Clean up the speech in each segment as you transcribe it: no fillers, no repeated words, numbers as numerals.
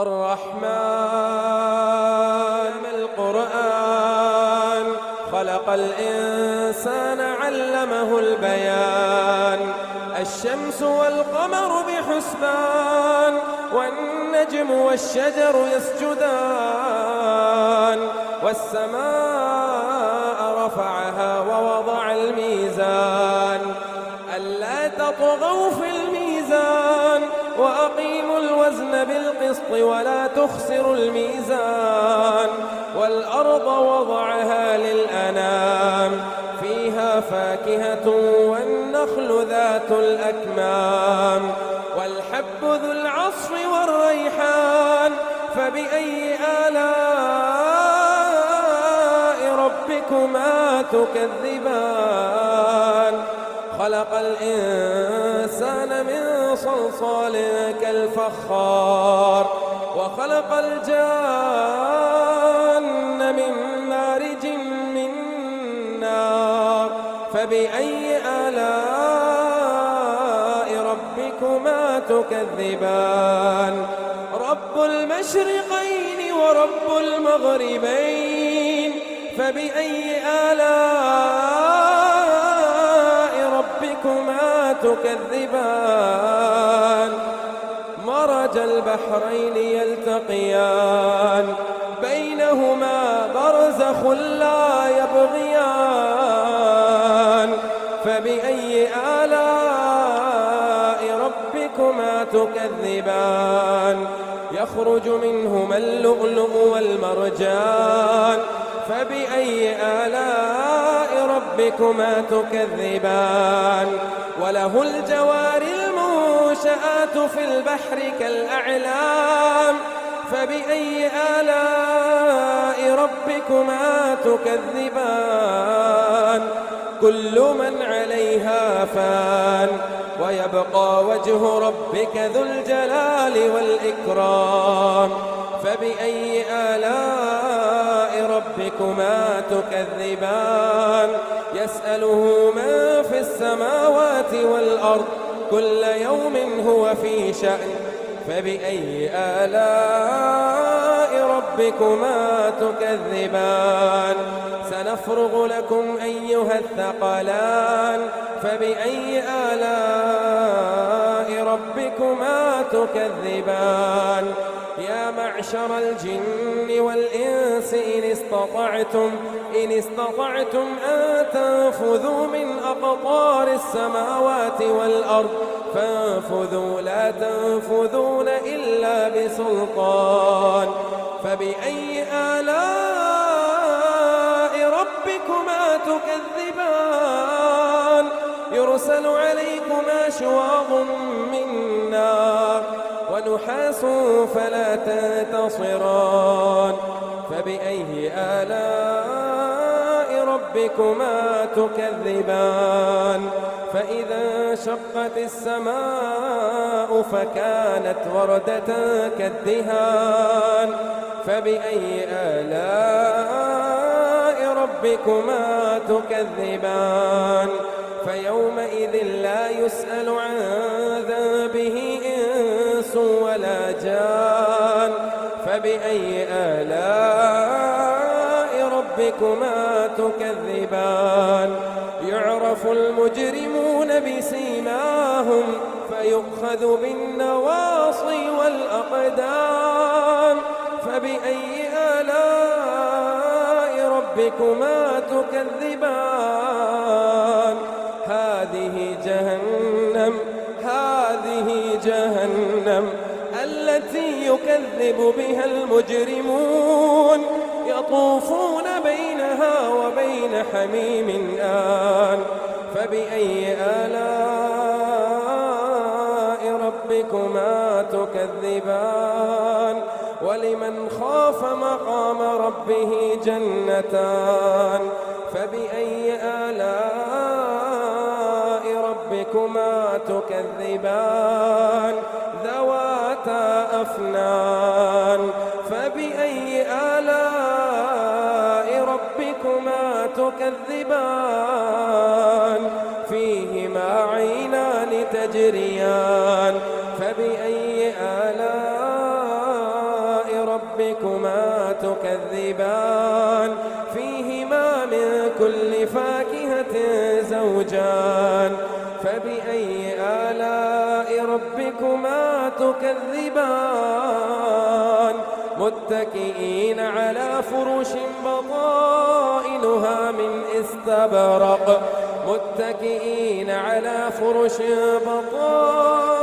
الرحمن القرآن خلق الإنسان علمه البيان. الشمس والقمر بحسبان والنجم والشجر يسجدان. والسماء رفعها ووضع الميزان ألا تطغوا في الميزان وأقيموا الوزن بالقسط ولا تخسروا الميزان. والأرض وضعها للأنام فيها فاكهة والنخل ذات الأكمام والحب ذو العصف والريحان. فبأي آلاء ربكما تكذبان؟ خلق الإنسان من صلصال كالفخار وخلق الجان من مارج من نار. فبأي آلاء ربكما تكذبان؟ رب المشرقين ورب المغربين. فبأي آلاء ربكما تكذبان؟ مرج البحرين يلتقيان بينهما برزخ لا يبغيان. فبأي آلاء ربكما تكذبان؟ يخرج منهما اللؤلؤ والمرجان. فبأي آلاء ربكما تكذبان؟ وله الجوار المنشآت في البحر كالأعلام. فبأي آلاء ربكما تكذبان؟ كل من عليها فان ويبقى وجه ربك ذو الجلال والإكرام. فبأي آلاء ربكما تكذبان؟ يسأله من في السماوات والأرض كل يوم هو في شأن. فبأي آلاء ربكما تكذبان؟ سنفرغ لكم أيها الثقلان. فبأي آلاء ربكما تكذبان؟ يا معشر الجن والإنس إن استطعتم أن تنفذوا من أقطار السماوات والأرض فانفذوا لا تنفذون إلا بسلطان. فبأي آلاء ربكما تكذبان؟ يرسل عليكما شواظ من نار ونحاس فلا تنتصران. فبأي آلاء ربكما تكذبان؟ فإذا انشقت السماء فكانت وردة كالدهان. فبأي آلاء ربكما تكذبان؟ فيومئذ لا يسأل عن ذنبه إنس ولا جان. فبأي آلاء ربكما تكذبان؟ يعرف المجرمون بسيماهم فيؤخذ بالنواصي والأقدام. فبأي آلاء ربكما تكذبان؟ هذه جهنم التي يكذب بها المجرمون يطوفون بينها وبين حميم آن. فبأي آلاء ربكما تكذبان؟ ولمن خاف مقام ربه جنتان. فبأي آلاء ربكما تكذبان؟ ذواتا أفنان. فبأي آلاء ربكما تكذبان؟ فيهما عينان تجريان. فبأي آلاء ربكما تكذبان فيهما من كل فاكهة زوجان فبأي آلاء ربكما تكذبان متكئين على فرش بطائنها من استبرق متكئين على فرش بطائنها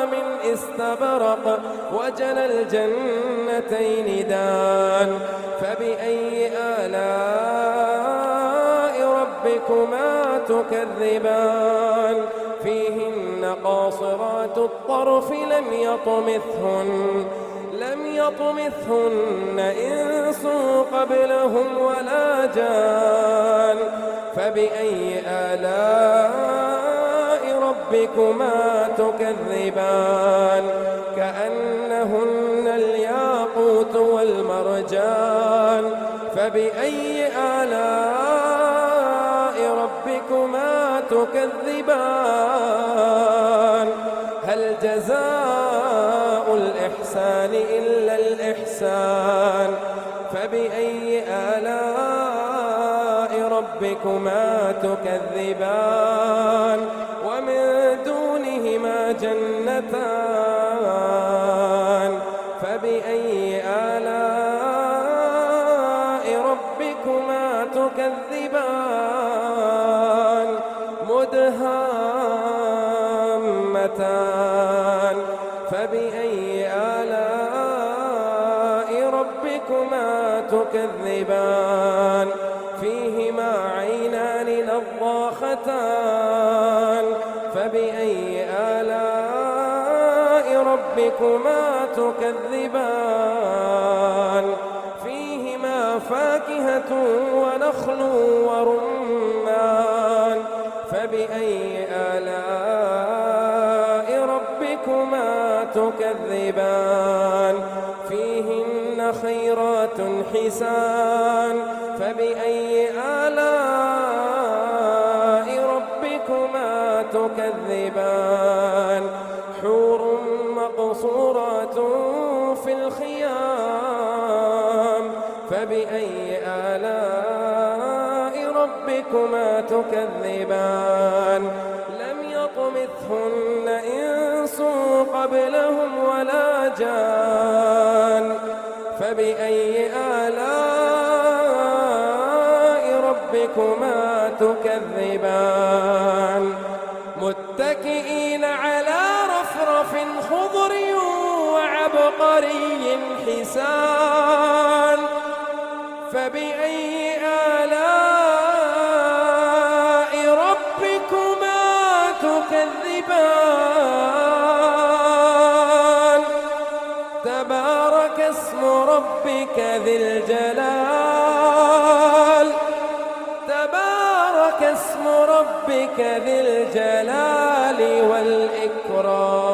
من استبرق وجنى الجنتين دان فبأي آلاء ربكما تكذبان فيهن قاصرات الطرف لم يطمثهن إنس قبلهم ولا جان فبأي آلاء ربكما تكذبان كأنهن الياقوت والمرجان فبأي آلاء ربكما تكذبان هل جزاء الإحسان إلا الإحسان فبأي آلاء ربكما تكذبان ومن دونهما جنتان فبأي آلاء ربكما تكذبان مدهامتان فبأي آلاء ربكما تكذبان فيهما عينان نضاختان فبأي آلاء ربكما تكذبان فيهما فاكهة ونخل ورمان فبأي آلاء ربكما تكذبان فيهن خيرات حسان فبأي آلاء ربكما تكذبان حور مقصورات في الخيام فبأي آلاء ربكما تكذبان لم يطمثهن إنس قبلهم ولا جان فبأي آلاء ربكما تكذبان متكئين على رفرف خضر وعبقري حسان فبأي آلاء ربكما تكذبان تبارك اسم ربك ذي الجلال تبارك اسم ربك ذي الجلال والإكرام